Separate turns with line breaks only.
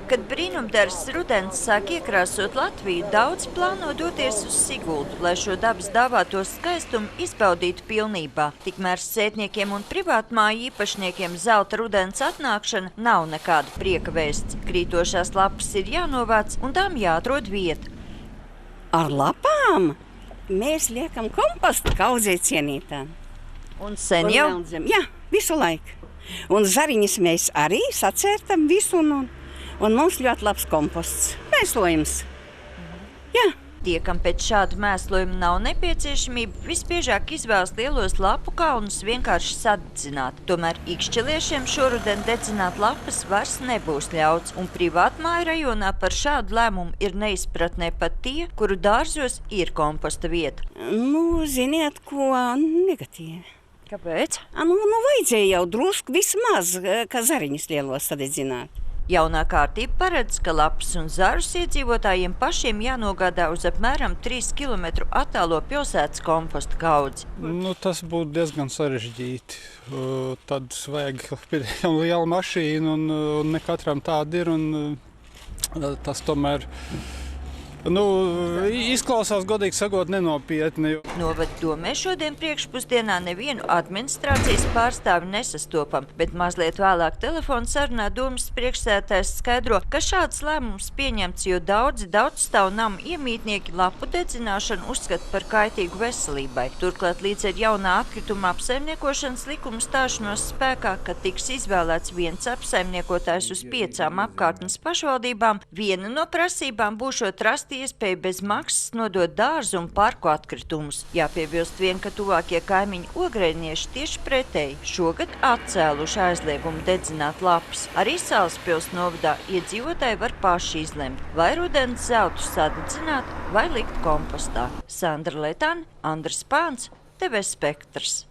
Kad brīnumdarbs rudens sāk iekrāsot Latviju, daudz plāno doties uz Siguldu, lai šo dabas dāvāto skaistumu izbaudītu pilnībā. Tikmēr sētniekiem un privātmāju īpašniekiem zelta rudens atnākšana nav nekāda prieka vēsts. Krītošās lapas ir jānovāc un tām jāatrod vieta.
Ar lapām mēs liekam kompostu kaudzē cienītām.
Un sen jau?
Jā, visu laiku. Un zariņas mēs arī sacērtam visu, un mums ļoti labs komposts. Mēslojums. Jā.
Tie, kam pēc šāda mēslojuma nav nepieciešamība, visbiežāk izvēlas lielos lapu kalnus vienkārši sadedzināt. Tomēr ikšķeliešiem šoruden dedzināt lapas vairs nebūs ļauts, un privātmāju rajonā par šādu lēmumu ir neizpratnē pat tie, kuru dārzos ir komposta vieta.
Ziniet, ko negatīvi.
Kāpēc?
Vajadzēja jau drusku vismaz, ka zariņus lielos sadedzināt.
Jaunā kārtība paredz, ka lapas un zarus iedzīvotājiem pašiem jānogādā uz apmēram 3 km attālo pilsētas komposta kaudzi.
Tas būtu diezgan sarežģīti. Tad vajag lielu mašīnu, un ne katram tāda ir. Tas tomēr izklausās, godīgi sakot, nenopietni.
Novada domē šodien priekšpusdienā nevienu administrācijas pārstāvi nesastopam, bet mazliet vēlāk telefona sarunā domas priekšsēdētājs skaidro, ka šāds lēmums pieņemts, jo daudzi daudzstāvu namu iemītnieki lapu dedzināšanu uzskata par kaitīgu veselībai. Turklāt līdz ar jaunā atkrituma apsaimniekošanas likuma stāšanos spēkā, kad tiks izvēlēts viens apsaimniekotājs uz 5 apkārtnes pašvaldībām, viena no prasībām būšot rast iespēju bez maksas nodot dārzu un parku atkritumus. Jāpiebilst vien, ka tuvākie kaimiņi ogrēnieši tieši pretēji šogad atcēluši aizliegumu dedzināt lapas. Arī Salaspils novadā iedzīvotāji var paši izlemt, vai rudens zeltu sadedzināt vai likt kompostā. Sandra Letāne, Andris Pāns, TV Spektrs.